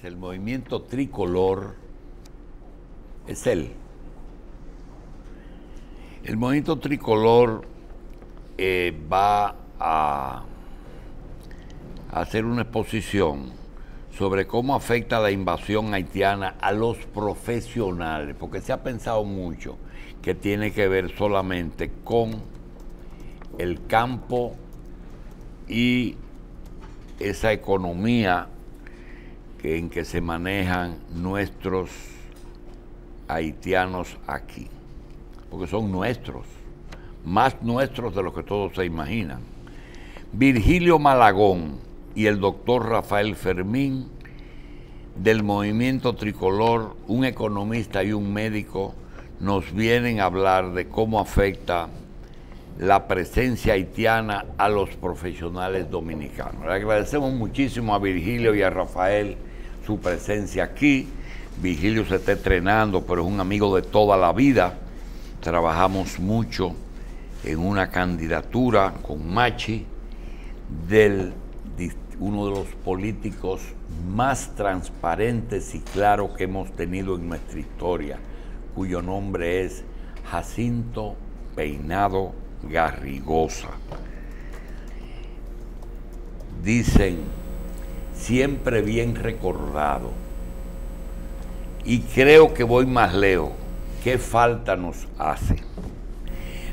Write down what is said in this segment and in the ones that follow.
El movimiento tricolor es él. El movimiento tricolor va a hacer una exposición sobre cómo afecta la invasión haitiana a los profesionales, porque se ha pensado mucho que tiene que ver solamente con el campo y esa economía en que se manejan nuestros haitianos aquí, porque son nuestros, más nuestros de lo que todos se imaginan. Virgilio Malagón y el doctor Rafael Fermín, del movimiento tricolor, un economista y un médico, nos vienen a hablar de cómo afecta la presencia haitiana a los profesionales dominicanos. Le agradecemos muchísimo a Virgilio y a Rafael su presencia aquí. Virgilio se está entrenando, pero es un amigo de toda la vida. Trabajamos mucho en una candidatura con Machi uno de los políticos más transparentes y claros que hemos tenido en nuestra historia, cuyo nombre es Jacinto Peinado Garrigosa. Dicen, siempre bien recordado, y creo que voy más lejos, ¿qué falta nos hace?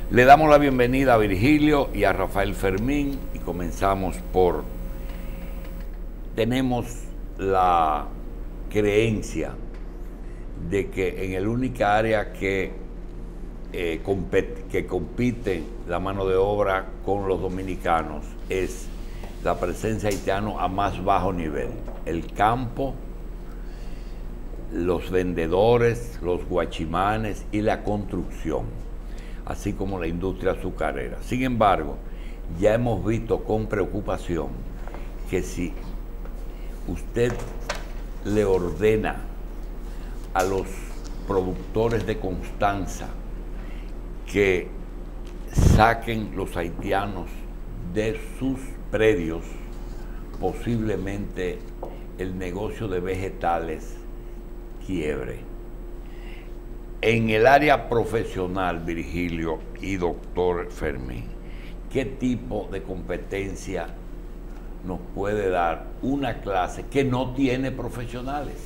Le damos la bienvenida a Virgilio y a Rafael Fermín y comenzamos por, tenemos la creencia de que en el única área que compite la mano de obra con los dominicanos es la presencia haitiana a más bajo nivel, el campo, los vendedores, los guachimanes y la construcción, así como la industria azucarera. Sin embargo, ya hemos visto con preocupación que si usted le ordena a los productores de Constanza que saquen los haitianos de sus predios, posiblemente el negocio de vegetales quiebre. En el área profesional, Virgilio y doctor Fermín, ¿qué tipo de competencia nos puede dar una clase que no tiene profesionales?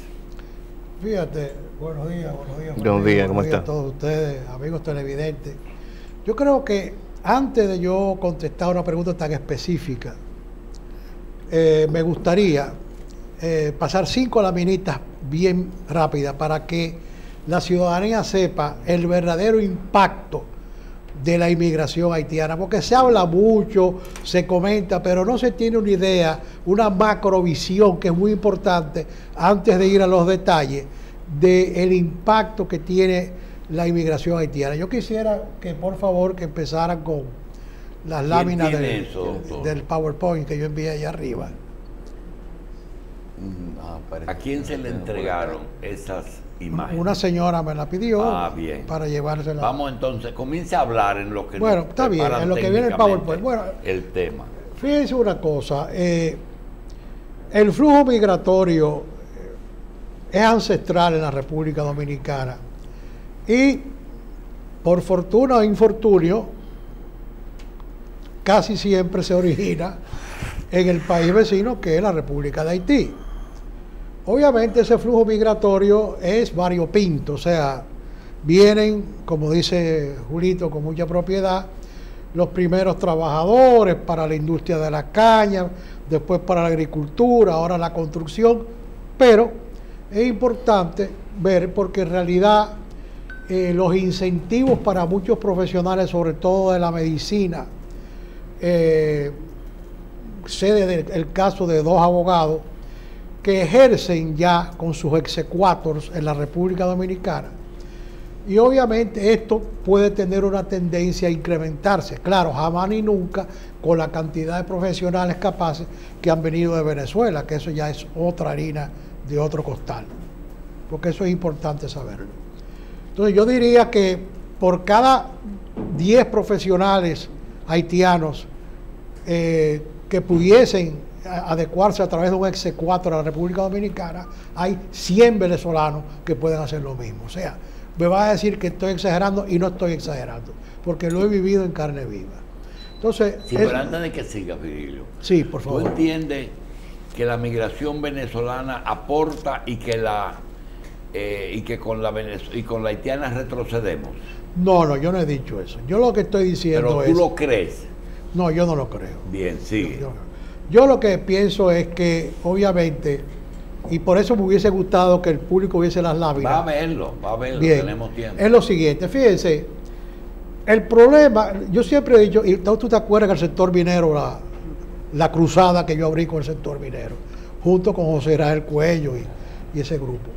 Fíjate, buenos días, ¿Cómo está? A todos ustedes, amigos televidentes. Yo creo que antes de yo contestar una pregunta tan específica, me gustaría pasar 5 laminitas bien rápidas para que la ciudadanía sepa el verdadero impacto de la inmigración haitiana, porque se habla mucho, se comenta, pero no se tiene una idea, una macrovisión que es muy importante antes de ir a los detalles del impacto que tiene la inmigración haitiana. Yo quisiera que por favor que empezaran con las láminas del PowerPoint que yo envié allá arriba. ¿A quién se le entregaron esas imágenes? Una señora me la pidió bien, para llevársela. Vamos entonces, comience a hablar en lo que bueno, está bien, en lo que viene el PowerPoint. Bueno, el tema. Fíjense una cosa, el flujo migratorio es ancestral en la República Dominicana y por fortuna o infortunio casi siempre se origina en el país vecino, que es la República de Haití. Obviamente ese flujo migratorio es variopinto, o sea, vienen, como dice Julito con mucha propiedad, los primeros trabajadores para la industria de la caña, después para la agricultura, ahora la construcción, pero es importante ver porque en realidad los incentivos para muchos profesionales, sobre todo de la medicina, sé del caso de 2 abogados que ejercen ya con sus exequaturs en la República Dominicana. Y obviamente esto puede tener una tendencia a incrementarse. Claro, jamás ni nunca con la cantidad de profesionales capaces que han venido de Venezuela, que eso ya es otra harina de otro costal. Porque eso es importante saberlo. Entonces yo diría que por cada 10 profesionales haitianos que pudiesen adecuarse a través de un exequatur a la República Dominicana, hay 100 venezolanos que pueden hacer lo mismo. O sea, me va a decir que estoy exagerando y no estoy exagerando, porque lo he vivido en carne viva. Entonces, sí, pero antes de que siga, Virgilio, sí, por favor. ¿Tú entiendes que la migración venezolana aporta y que con la haitiana retrocedemos? No, yo no he dicho eso. Yo lo que estoy diciendo ¿Pero tú lo crees? No, yo no lo creo. Bien, sigue. Yo lo que pienso es que, obviamente, y por eso me hubiese gustado que el público viese las láminas. Va a verlo, Bien, tenemos tiempo. Es lo siguiente, fíjense, el problema, yo siempre he dicho, y tú te acuerdas que el sector minero, la cruzada que yo abrí con el sector minero, junto con José Israel Cuello y ese grupo.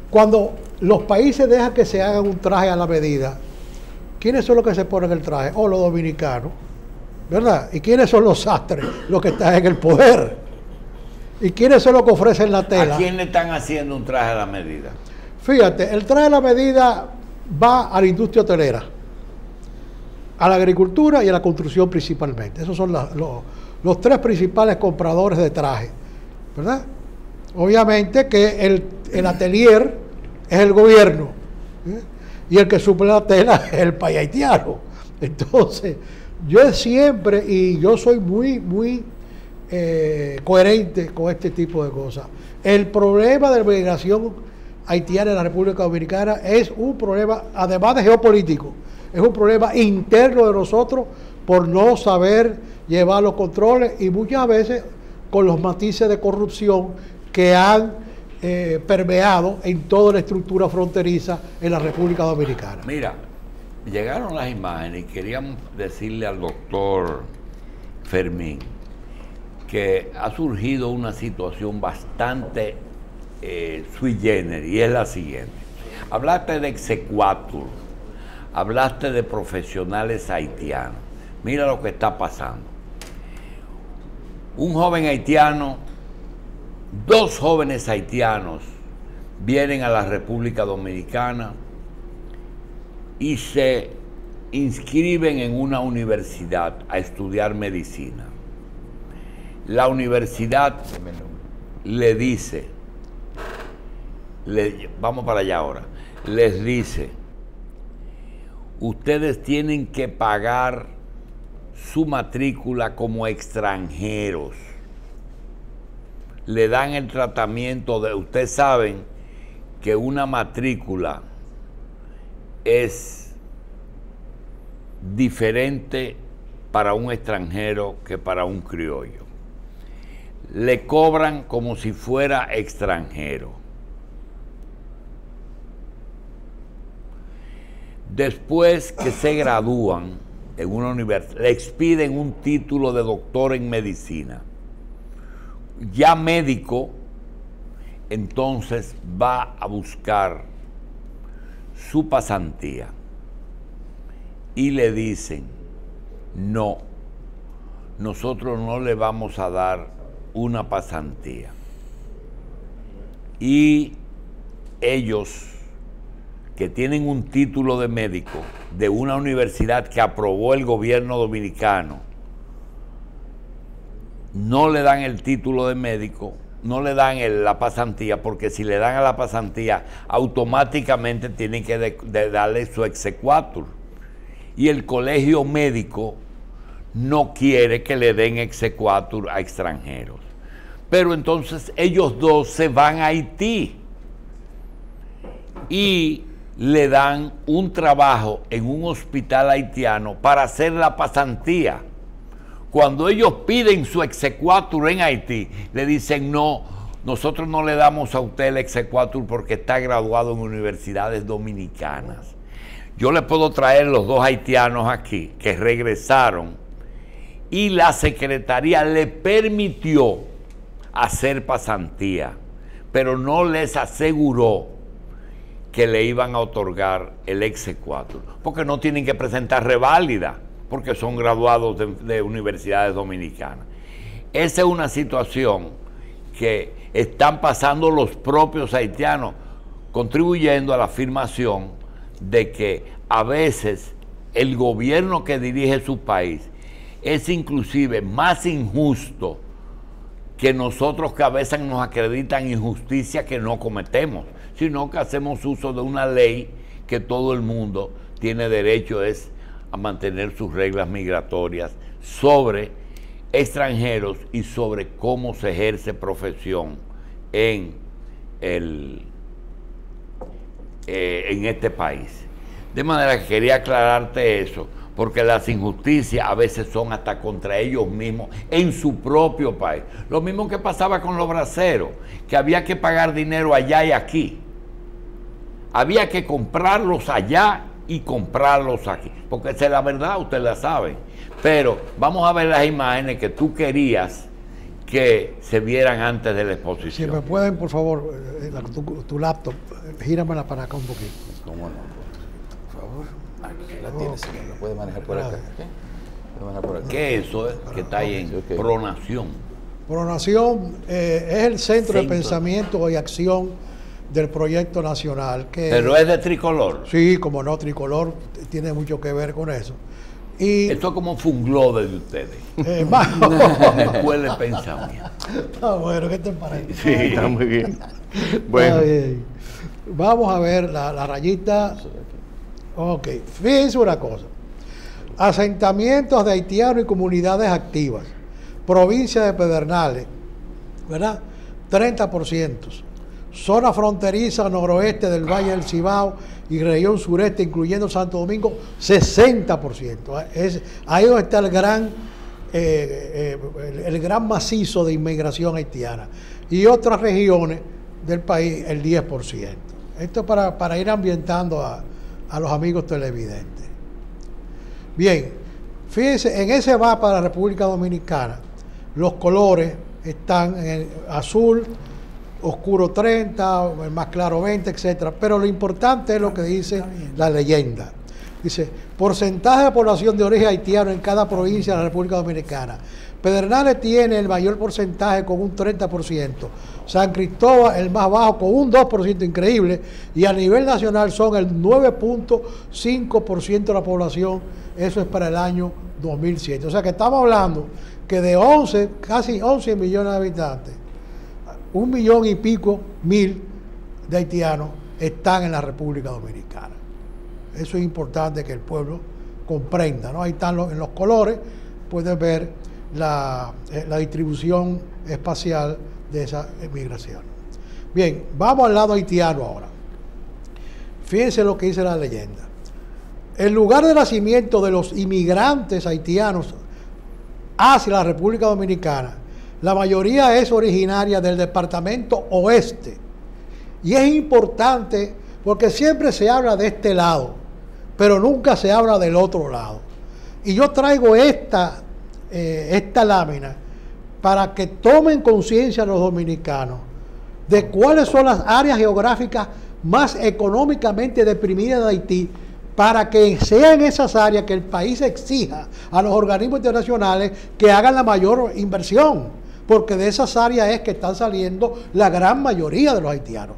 Cuando los países dejan que se hagan un traje a la medida, ¿quiénes son los que se ponen el traje? O los dominicanos, ¿verdad? ¿Y quiénes son los sastres? Los que están en el poder. ¿Y quiénes son los que ofrecen la tela? ¿A quién le están haciendo un traje a la medida? Fíjate, el traje a la medida va a la industria hotelera, a la agricultura y a la construcción principalmente. Esos son los tres principales compradores de trajes, ¿verdad? Obviamente que el atelier es el gobierno, ¿eh? Y el que suple la tela es el país haitiano. Entonces, yo siempre, y yo soy muy coherente con este tipo de cosas. El problema de la migración haitiana en la República Dominicana es un problema, además de geopolítico, es un problema interno de nosotros por no saber llevar los controles y muchas veces con los matices de corrupción que han permeado en toda la estructura fronteriza en la República Dominicana. Mira, llegaron las imágenes y queríamos decirle al doctor Fermín que ha surgido una situación bastante sui generis, y es la siguiente. Hablaste de exequatur, hablaste de profesionales haitianos. Mira lo que está pasando. Un joven haitiano, dos jóvenes haitianos vienen a la República Dominicana y se inscriben en una universidad a estudiar medicina. La universidad le dice, vamos para allá ahora, les dice, ustedes tienen que pagar su matrícula como extranjeros. Le dan el tratamiento de, ustedes saben que una matrícula es diferente para un extranjero que para un criollo. Le cobran como si fuera extranjero. Después que se gradúan en una universidad, le expiden un título de doctor en medicina. Ya médico, entonces va a buscar su pasantía y le dicen, no, nosotros no le vamos a dar una pasantía. Y ellos, que tienen un título de médico de una universidad que aprobó el gobierno dominicano, no le dan el título de médico, no le dan la pasantía, porque si le dan a la pasantía, automáticamente tienen que darle su exequatur. Y el colegio médico no quiere que le den exequatur a extranjeros. Pero entonces ellos dos se van a Haití y le dan un trabajo en un hospital haitiano para hacer la pasantía. Cuando ellos piden su exequatur en Haití, le dicen, no, nosotros no le damos a usted el exequatur porque está graduado en universidades dominicanas. Yo le puedo traer los dos haitianos aquí que regresaron y la secretaría le permitió hacer pasantía, pero no les aseguró que le iban a otorgar el exequatur, porque no tienen que presentar reválida, porque son graduados de universidades dominicanas. Esa es una situación que están pasando los propios haitianos, contribuyendo a la afirmación de que a veces el gobierno que dirige su país es inclusive más injusto que nosotros que a veces nos acreditan injusticias que no cometemos, sino que hacemos uso de una ley que todo el mundo tiene derecho a mantener sus reglas migratorias sobre extranjeros y sobre cómo se ejerce profesión en este país. De manera que quería aclararte eso, porque las injusticias a veces son hasta contra ellos mismos en su propio país. Lo mismo que pasaba con los braceros, que había que pagar dinero allá y aquí. Había que comprarlos allá y comprarlos aquí, porque esa es la verdad, ustedes la saben. Pero vamos a ver las imágenes que tú querías que se vieran antes de la exposición. Si me pueden, por favor, tu laptop, gíramela para acá un poquito. ¿Cómo no? Por favor. Aquí la tienes, señor. ¿Lo puede manejar por acá? ¿Qué es eso que está ahí en Pronación? Pronación es el centro de pensamiento y acción del proyecto nacional. Pero es de Tricolor. Sí, como no, Tricolor tiene mucho que ver con eso. Y esto es como Funglode de ustedes. Escuela de pensamiento. Bueno, ¿qué te parece? Sí, está muy bien. Bueno. Bien. Vamos a ver la rayita. Ok, fíjense una cosa. Asentamientos de haitianos y comunidades activas. Provincia de Pedernales, ¿verdad? 30%. Zona fronteriza noroeste del Valle del Cibao y región sureste, incluyendo Santo Domingo, 60%. Ahí donde está el gran macizo de inmigración haitiana. Y otras regiones del país, el 10%. Esto es para ir ambientando a los amigos televidentes. Bien, fíjense, en ese mapa de la República Dominicana, los colores están en el azul, oscuro 30, el más claro 20, etcétera. Pero lo importante es lo que dice la leyenda. Dice, porcentaje de población de origen haitiano en cada provincia de la República Dominicana. Pedernales tiene el mayor porcentaje con un 30%. San Cristóbal el más bajo con un 2%, increíble. Y a nivel nacional son el 9.5% de la población. Eso es para el año 2007. O sea que estamos hablando que de casi 11 millones de habitantes, 1 millón y pico mil de haitianos están en la República Dominicana. Eso es importante que el pueblo comprenda, ¿no? Ahí están en los colores, puedes ver la distribución espacial de esa migración. Bien, vamos al lado haitiano ahora. Fíjense lo que dice la leyenda. El lugar de nacimiento de los inmigrantes haitianos hacia la República Dominicana, la mayoría es originaria del departamento oeste. Y es importante porque siempre se habla de este lado, pero nunca se habla del otro lado. Y yo traigo esta lámina para que tomen conciencia los dominicanos de cuáles son las áreas geográficas más económicamente deprimidas de Haití, para que sean esas áreas que el país exija a los organismos internacionales que hagan la mayor inversión, porque de esas áreas es que están saliendo la gran mayoría de los haitianos.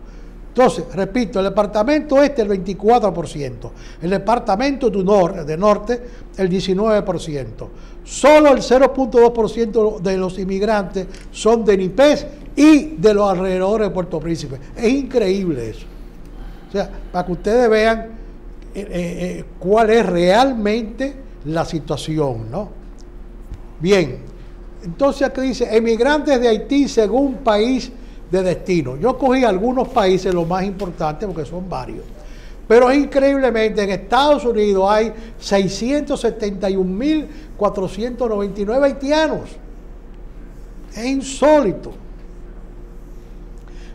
Entonces, repito, el departamento este el 24%, el departamento de norte el 19%. Solo el 0.2% de los inmigrantes son de Nipés y de los alrededores de Puerto Príncipe. Es increíble eso. O sea, para que ustedes vean cuál es realmente la situación, ¿no? Bien, entonces aquí dice, emigrantes de Haití según país de destino. Yo cogí algunos países, los más importantes, porque son varios. Pero increíblemente en Estados Unidos hay 671.499 haitianos. Es insólito.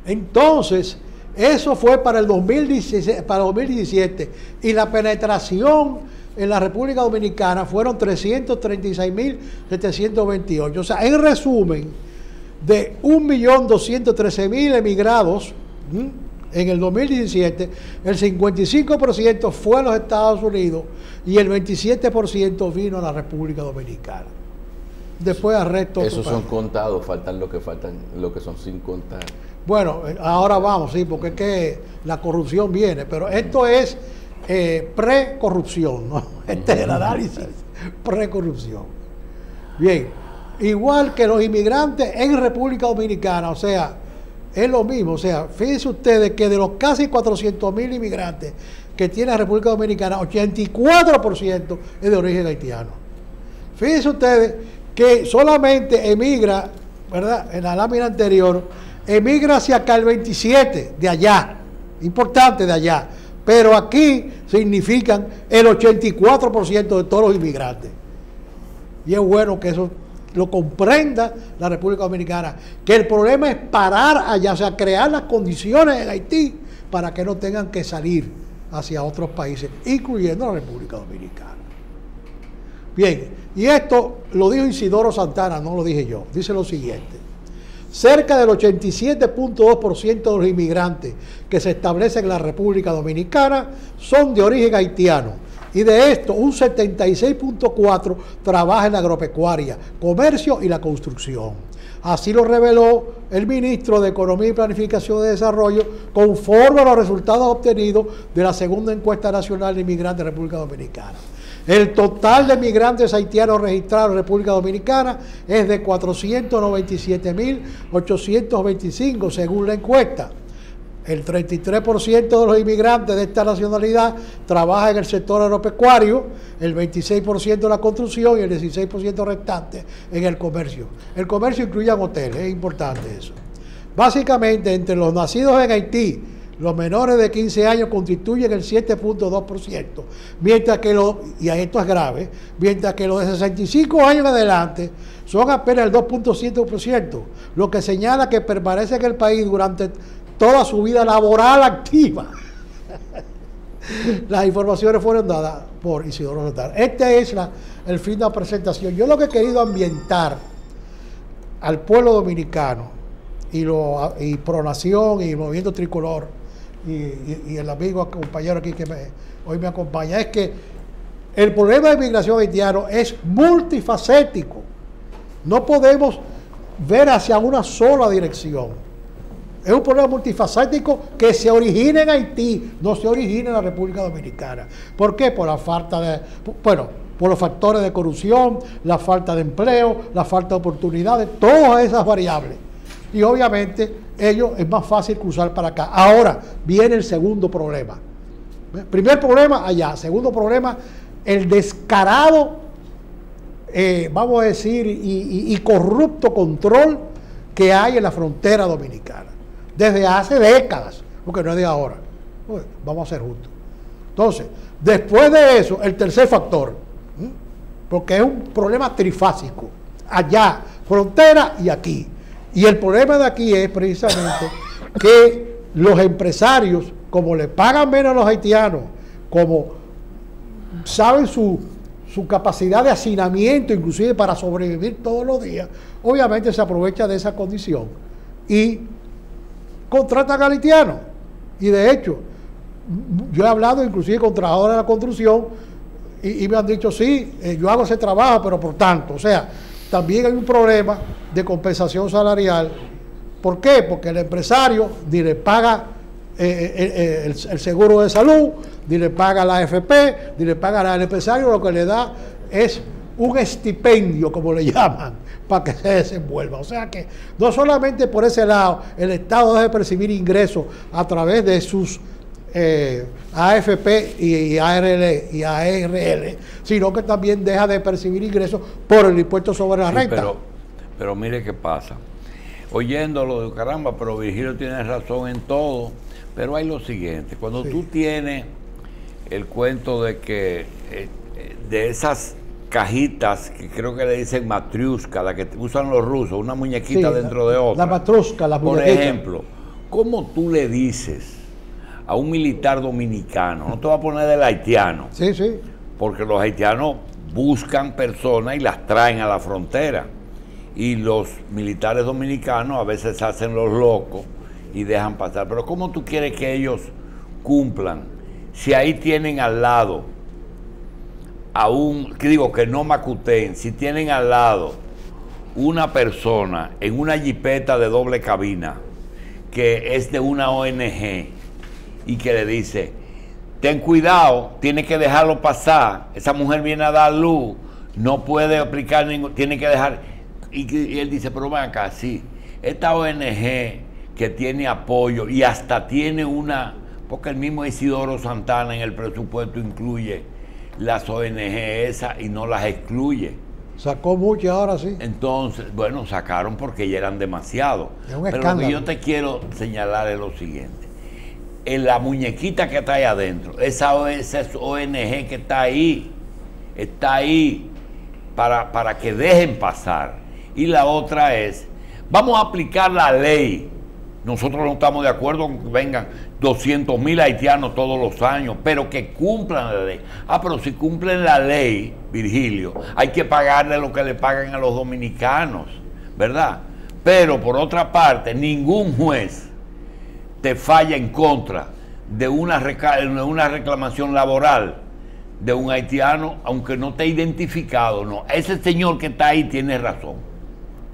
Entonces, eso fue para el 2017 y la penetración en la República Dominicana fueron 336.728. O sea, en resumen, de 1.213.000 emigrados en el 2017, el 55% fue a los Estados Unidos y el 27% vino a la República Dominicana. Después al resto. Esos son contados, faltan lo que son sin contar. Bueno, ahora vamos, sí, porque es que la corrupción viene, pero esto es precorrupción, ¿no? Este es el análisis precorrupción. Bien, igual que los inmigrantes en República Dominicana, o sea, es lo mismo, o sea, fíjense ustedes que de los casi 400.000 inmigrantes que tiene la República Dominicana, 84% es de origen haitiano. Fíjense ustedes que solamente emigra, ¿verdad? En la lámina anterior, emigra hacia acá el 27% de allá, importante de allá, pero aquí significan el 84% de todos los inmigrantes. Y es bueno que eso lo comprenda la República Dominicana, que el problema es parar allá, o sea, crear las condiciones en Haití para que no tengan que salir hacia otros países, incluyendo la República Dominicana. Bien, y esto lo dijo Isidoro Santana, no lo dije yo. Dice lo siguiente: cerca del 87.2% de los inmigrantes que se establecen en la República Dominicana son de origen haitiano, y de esto un 76.4% trabaja en la agropecuaria, comercio y la construcción. Así lo reveló el ministro de Economía y Planificación de Desarrollo, conforme a los resultados obtenidos de la segunda encuesta nacional de inmigrantes de República Dominicana. El total de migrantes haitianos registrados en República Dominicana es de 497.825 según la encuesta. El 33% de los inmigrantes de esta nacionalidad trabaja en el sector agropecuario, el 26% en la construcción y el 16% restante en el comercio. El comercio incluye hoteles, es importante eso. Básicamente, entre los nacidos en Haití, los menores de 15 años constituyen el 7.2%, mientras que y esto es grave, mientras que los de 65 años en adelante son apenas el 2.7%, lo que señala que permanece en el país durante toda su vida laboral activa. Las informaciones fueron dadas por Isidoro Santana. Este es el fin de la presentación. Yo lo que he querido ambientar al pueblo dominicano y Pro Nación y el Movimiento Tricolor y el amigo compañero aquí que hoy me acompaña, es que el problema de inmigración haitiano es multifacético. No podemos ver hacia una sola dirección. Es un problema multifacético que se origina en Haití, no se origina en la República Dominicana. ¿Por qué? Por la falta de, por los factores de corrupción, la falta de empleo, la falta de oportunidades, todas esas variables. Y obviamente ellos es más fácil cruzar para acá. Ahora viene el segundo problema. Primer problema allá, segundo problema, el descarado, vamos a decir, y corrupto control que hay en la frontera dominicana. Desde hace décadas, porque no es de ahora. Vamos a ser justos. Entonces, después de eso, el tercer factor, porque es un problema trifásico, allá, frontera y aquí. Y el problema de aquí es precisamente que los empresarios, como le pagan menos a los haitianos, como saben su capacidad de hacinamiento, inclusive para sobrevivir todos los días, obviamente se aprovecha de esa condición y contratan a haitianos. Y de hecho, yo he hablado inclusive con trabajadores de la construcción y me han dicho, sí, yo hago ese trabajo, pero por tanto, o sea, también hay un problema de compensación salarial. ¿Por qué? Porque el empresario ni le paga el seguro de salud, ni le paga la AFP, ni le paga nada. El empresario lo que le da es un estipendio, como le llaman, para que se desenvuelva. O sea que no solamente por ese lado el Estado debe percibir ingresos a través de sus AFP y ARL, sino que también deja de percibir ingresos por el impuesto sobre la renta. Pero mire qué pasa. Oyéndolo, caramba, pero Virgilio tiene razón en todo, pero hay lo siguiente, cuando tú tienes el cuento de que de esas cajitas que creo que le dicen matriushka, la que usan los rusos, una muñequita dentro de otra. La matriushka, la muñequita. Por ejemplo, ¿cómo tú le dices a un militar dominicano, no te va a poner del haitiano? Sí, sí. Porque los haitianos buscan personas y las traen a la frontera. Y los militares dominicanos a veces se hacen los locos y dejan pasar. Pero ¿cómo tú quieres que ellos cumplan si ahí tienen al lado a que no macuteen, si tienen al lado una persona en una jipeta de doble cabina que es de una ONG y que le dice, ten cuidado, tiene que dejarlo pasar, esa mujer viene a dar luz, no puede aplicar tiene que dejar... y él dice, pero ven acá, sí, esta ONG que tiene apoyo y hasta tiene una, porque el mismo Isidoro Santana en el presupuesto incluye las ONG esas y no las excluye. Sacó mucho ahora sí. Entonces, bueno, sacaron porque ya eran demasiado. Es un Pero escándalo. lo que yo te quiero señalar es lo siguiente. En la muñequita que está ahí adentro, esa ONG que está ahí para que dejen pasar. Y la otra es, vamos a aplicar la ley. Nosotros no estamos de acuerdo con que vengan 200.000 haitianos todos los años, pero que cumplan la ley. Pero si cumplen la ley, Virgilio, hay que pagarle lo que le pagan a los dominicanos, ¿verdad? Pero por otra parte, ningún juez te falla en contra de una reclamación laboral de un haitiano, aunque no esté identificado, no. Ese señor que está ahí tiene razón.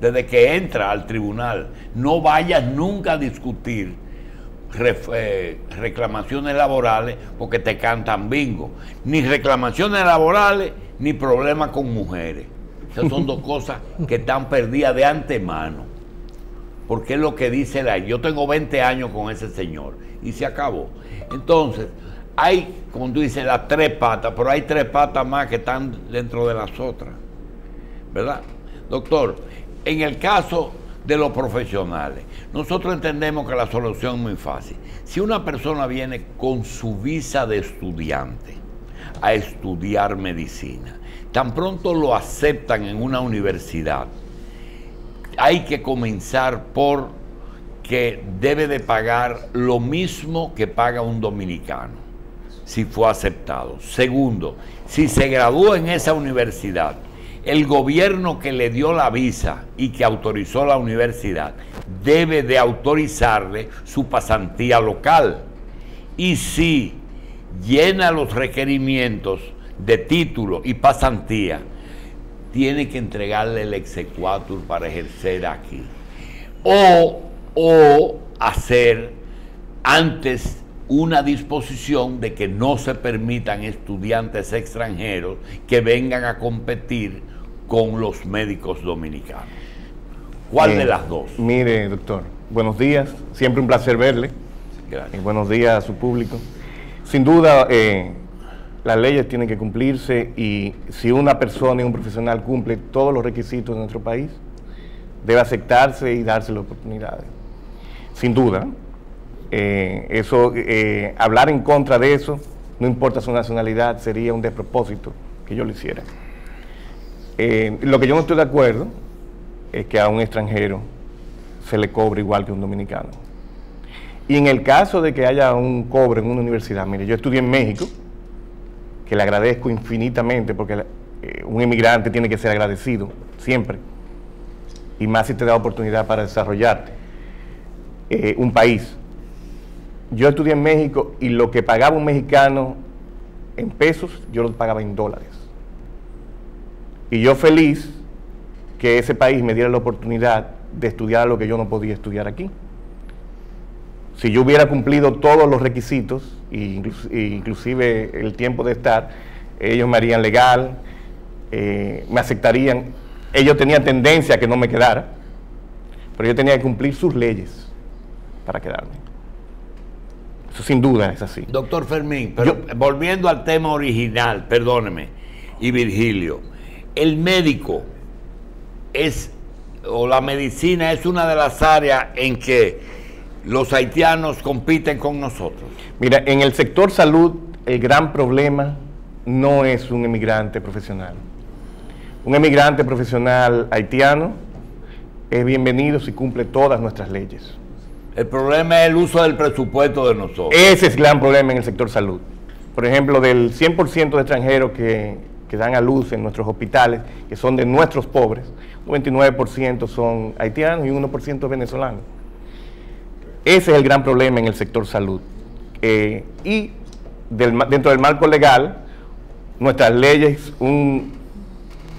Desde que entra al tribunal, no vayas nunca a discutir reclamaciones laborales porque te cantan bingo. Ni reclamaciones laborales, ni problemas con mujeres. Esas son dos cosas que están perdidas de antemano. Porque es lo que dice la ley. Yo tengo 20 años con ese señor y se acabó. Entonces, hay, como tú dices, las 3 patas, pero hay 3 patas más que están dentro de las otras. ¿Verdad? Doctor, en el caso de los profesionales, nosotros entendemos que la solución es muy fácil. Si una persona viene con su visa de estudiante a estudiar medicina, tan pronto lo aceptan en una universidad, hay que comenzar por que debe de pagar lo mismo que paga un dominicano, si fue aceptado. Segundo, si se graduó en esa universidad, el gobierno que le dio la visa y que autorizó la universidad debe de autorizarle su pasantía local. Y si llena los requerimientos de título y pasantía, tiene que entregarle el exequatur para ejercer aquí. O hacer antes una disposición de que no se permitan estudiantes extranjeros que vengan a competir con los médicos dominicanos. ¿Cuál de las dos? Mire, doctor, buenos días, siempre un placer verle. Gracias. Buenos días a su público. Sin duda, las leyes tienen que cumplirse y si una persona y un profesional cumple todos los requisitos de nuestro país, debe aceptarse y darse las oportunidades. Sin duda, hablar en contra de eso, no importa su nacionalidad, sería un despropósito que yo lo hiciera. Lo que yo no estoy de acuerdo es que a un extranjero se le cobre igual que a un dominicano. Y en el caso de que haya un cobre en una universidad, mire, yo estudié en México, que le agradezco infinitamente porque un inmigrante tiene que ser agradecido siempre, y más si te da oportunidad para desarrollarte un país. Yo estudié en México y lo que pagaba un mexicano en pesos, yo lo pagaba en dólares. Y yo feliz que ese país me diera la oportunidad de estudiar lo que yo no podía estudiar aquí. Si yo hubiera cumplido todos los requisitos, inclusive el tiempo de estar, ellos me harían legal, me aceptarían. Ellos tenían tendencia a que no me quedara, pero yo tenía que cumplir sus leyes para quedarme. Eso sin duda es así. Doctor Fermín, pero volviendo al tema original, perdóneme, y Virgilio, el médico o la medicina es una de las áreas en que los haitianos compiten con nosotros. Mira, en el sector salud, el gran problema no es un emigrante profesional. Un emigrante profesional haitiano es bienvenido si cumple todas nuestras leyes. El problema es el uso del presupuesto de nosotros. Ese es el gran problema en el sector salud. Por ejemplo, del 100% de extranjeros que dan a luz en nuestros hospitales, que son de nuestros pobres, un 29% son haitianos y un 1% venezolanos. Ese es el gran problema en el sector salud. Y dentro del marco legal, nuestras leyes, un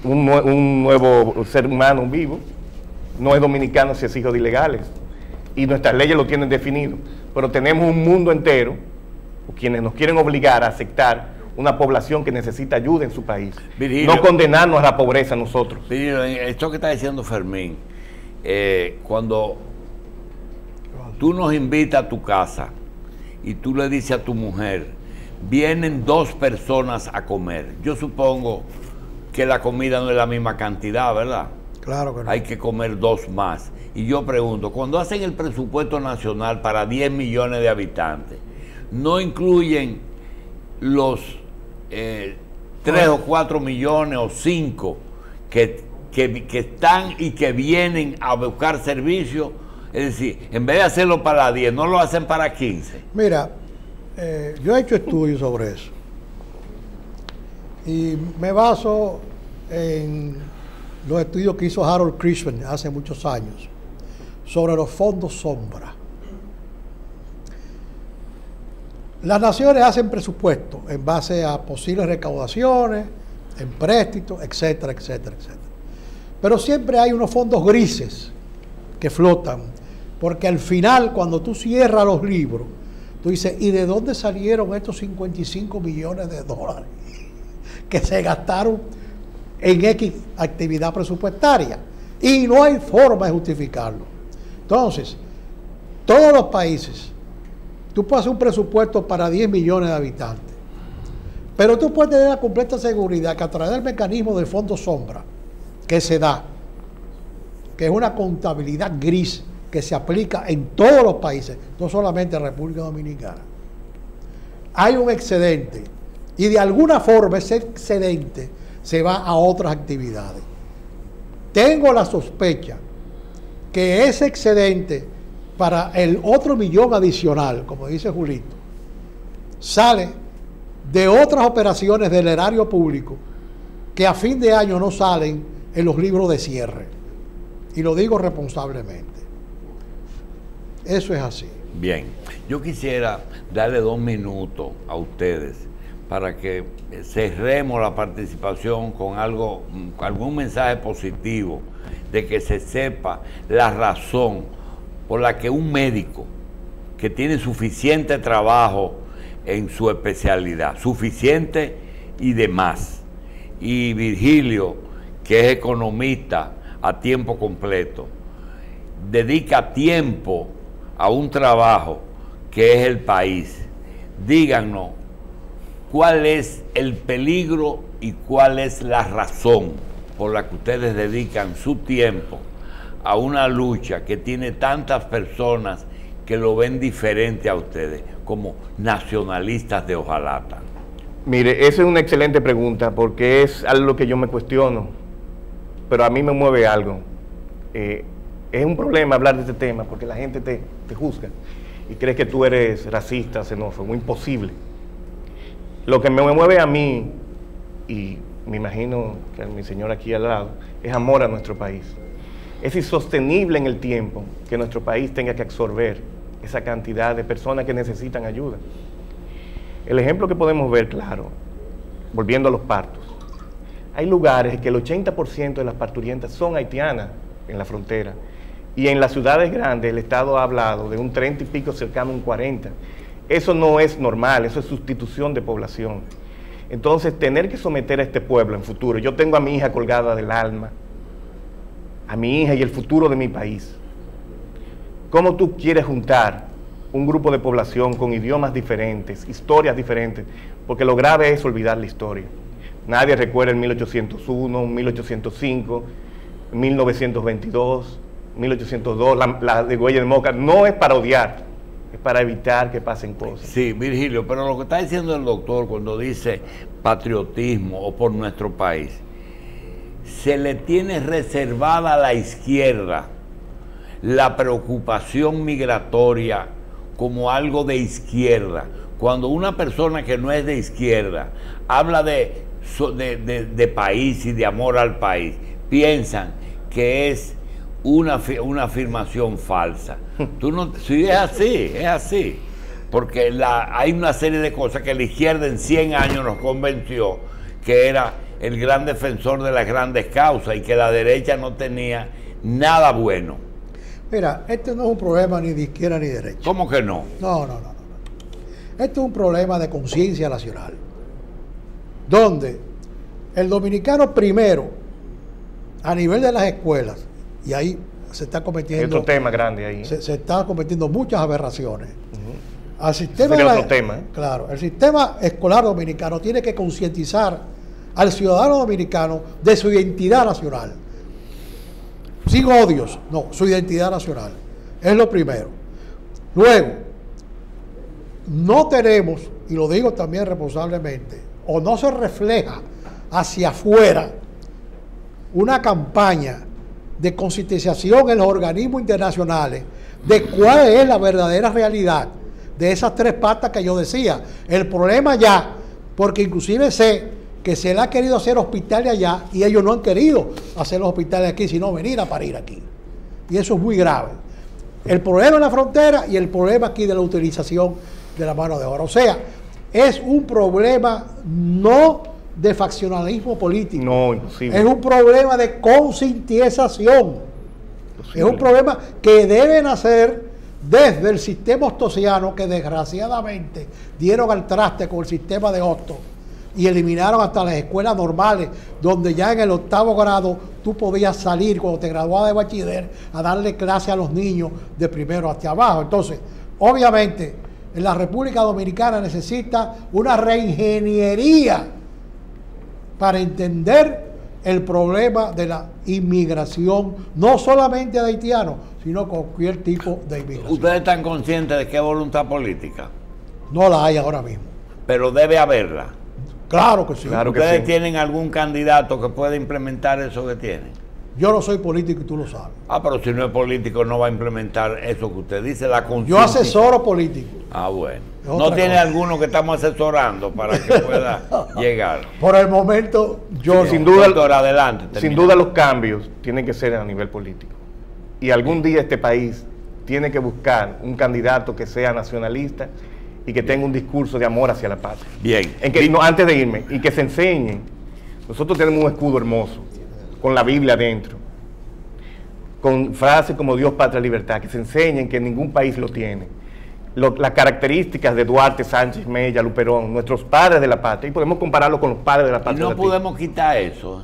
nuevo ser humano vivo, no es dominicano si es hijo de ilegales. Y nuestras leyes lo tienen definido. Pero tenemos un mundo entero, quienes nos quieren obligar a aceptar una población que necesita ayuda en su país. Virgilio, no condenarnos a la pobreza nosotros. Virgilio, esto que está diciendo Fermín, cuando tú nos invitas a tu casa y tú le dices a tu mujer, vienen 2 personas a comer, yo supongo que la comida no es la misma cantidad, ¿verdad? Claro que no. Hay que comer 2 más. Y yo pregunto, cuando hacen el presupuesto nacional para 10 millones de habitantes, ¿no incluyen los 3 o 4 millones o 5 que están y que vienen a buscar servicios? Es decir, en vez de hacerlo para 10, ¿no lo hacen para 15? Mira, yo he hecho estudios sobre eso. Y me baso en los estudios que hizo Harold Krishnan hace muchos años sobre los fondos sombra. Las naciones hacen presupuestos en base a posibles recaudaciones, empréstitos, etcétera, etcétera, etcétera. Pero siempre hay unos fondos grises que flotan, porque al final, cuando tú cierras los libros, tú dices, ¿y de dónde salieron estos 55 millones de dólares que se gastaron en X actividad presupuestaria? Y no hay forma de justificarlo. Entonces, todos los países, tú puedes hacer un presupuesto para 10 millones de habitantes, pero tú puedes tener la completa seguridad que a través del mecanismo del fondo sombra que se da, que es una contabilidad gris que se aplica en todos los países, no solamente en República Dominicana, hay un excedente y de alguna forma ese excedente se va a otras actividades. Tengo la sospecha que ese excedente para el otro millón adicional, como dice Julito, sale de otras operaciones del erario público que a fin de año no salen en los libros de cierre. Y lo digo responsablemente. Eso es así. Bien, yo quisiera darle 2 minutos a ustedes para que cerremos la participación con algún mensaje positivo, de que se sepa la razón por la que un médico que tiene suficiente trabajo en su especialidad, suficiente y demás, y Virgilio, que es economista a tiempo completo, dedica tiempo a un trabajo que es el país. Díganos cuál es el peligro y cuál es la razón por la que ustedes dedican su tiempo a una lucha que tiene tantas personas que lo ven diferente a ustedes, como nacionalistas de hojalata. Mire, esa es una excelente pregunta porque es algo que yo me cuestiono, pero a mí me mueve algo. Es un problema hablar de este tema porque la gente te juzga y cree que tú eres racista, xenófobo, imposible. Lo que me mueve a mí, y me imagino que a mi señor aquí al lado, es amor a nuestro país. Es insostenible en el tiempo que nuestro país tenga que absorber esa cantidad de personas que necesitan ayuda. El ejemplo que podemos ver, claro, volviendo a los partos, hay lugares en que el 80% de las parturientas son haitianas en la frontera, y en las ciudades grandes el Estado ha hablado de un 30 y pico, cercano a un 40. Eso no es normal, eso es sustitución de población. Entonces, tener que someter a este pueblo en futuro, yo tengo a mi hija colgada del alma, a mi hija y el futuro de mi país. ¿Cómo tú quieres juntar un grupo de población con idiomas diferentes, historias diferentes? Porque lo grave es olvidar la historia. Nadie recuerda el 1801, 1805, 1922, 1802, la de Huella de Moca. No es para odiar, es para evitar que pasen cosas. Sí, Virgilio, pero lo que está diciendo el doctor cuando dice patriotismo o por nuestro país, se le tiene reservada a la izquierda la preocupación migratoria como algo de izquierda. Cuando una persona que no es de izquierda habla de país y de amor al país, piensan que es una afirmación falsa. Sí, es así. Porque hay una serie de cosas que la izquierda en 100 años nos convenció que era el gran defensor de las grandes causas y que la derecha no tenía nada bueno. Mira, este no es un problema ni de izquierda ni de derecha. ¿Cómo que no? No. Este es un problema de conciencia nacional. donde el dominicano primero, a nivel de las escuelas, y ahí se está Hay cometiendo, otro tema grande ahí. se está cometiendo muchas aberraciones. Al sistema Sería de la- otro tema, ¿eh? Claro, el sistema escolar dominicano tiene que concientizar al ciudadano dominicano de su identidad nacional. Sin odios, no, su identidad nacional. Es lo primero. Luego, no tenemos, y lo digo también responsablemente, o no se refleja hacia afuera una campaña de concientización en los organismos internacionales de cuál es la verdadera realidad de esas tres patas que yo decía. El problema ya, porque inclusive sé que se le ha querido hacer hospitales allá y ellos no han querido hacer los hospitales aquí, sino venir a parir aquí. Y eso es muy grave. El problema en la frontera y el problema aquí de la utilización de la mano de obra. O sea, es un problema no de faccionalismo político. No, imposible. Es un problema de concientización. Es un problema que debe nacer desde el sistema ostosiano, que desgraciadamente dieron al traste con el sistema de Hostos y eliminaron hasta las escuelas normales, donde ya en el 8º grado tú podías salir cuando te graduabas de bachiller a darle clase a los niños de primero hacia abajo. Entonces, obviamente, en la República Dominicana necesita una reingeniería para entender el problema de la inmigración, no solamente de haitianos, sino cualquier tipo de inmigración. ¿Ustedes están conscientes de que hay voluntad política? No la hay ahora mismo. Pero debe haberla. Claro que sí. Claro que ¿Ustedes sí. tienen algún candidato que pueda implementar eso que tienen? Yo no soy político y tú lo sabes. Ah, pero si no es político no va a implementar eso que usted dice, la Yo conciencia. asesoro político. Ah, bueno. Es ¿No otra tiene cosa. alguno que estamos asesorando para que pueda llegar? Por el momento, yo Sin no. duda- Doctor, adelante. Sin termina. duda los cambios tienen que ser a nivel político. Y algún día este país tiene que buscar un candidato que sea nacionalista y que tenga un discurso de amor hacia la patria. Bien. Antes de irme, y que se enseñen. Nosotros tenemos un escudo hermoso, con la Biblia adentro, con frases como Dios, patria, libertad, que se enseñen que ningún país lo tiene. Las características de Duarte, Sánchez, Mella, Luperón, nuestros padres de la patria, y podemos compararlo con los padres de la Y patria. no latina. podemos quitar eso.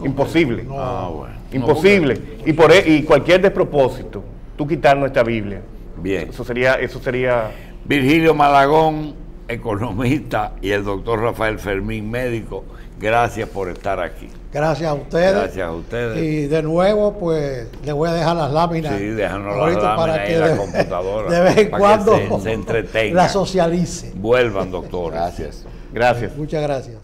Imposible. Ah, bueno. Imposible. Y cualquier despropósito, tú quitar nuestra Biblia. Bien. Eso sería. Virgilio Malagón, economista, y el doctor Rafael Fermín, médico, gracias por estar aquí. Gracias a ustedes. Gracias a ustedes. Y de nuevo, pues, les voy a dejar las láminas. Sí, déjanos las ahorita láminas para ahí que en la de- computadora, de vez en para que cuando se entretengan. la socialicen. Vuelvan, doctor. Gracias. Gracias. Muchas gracias.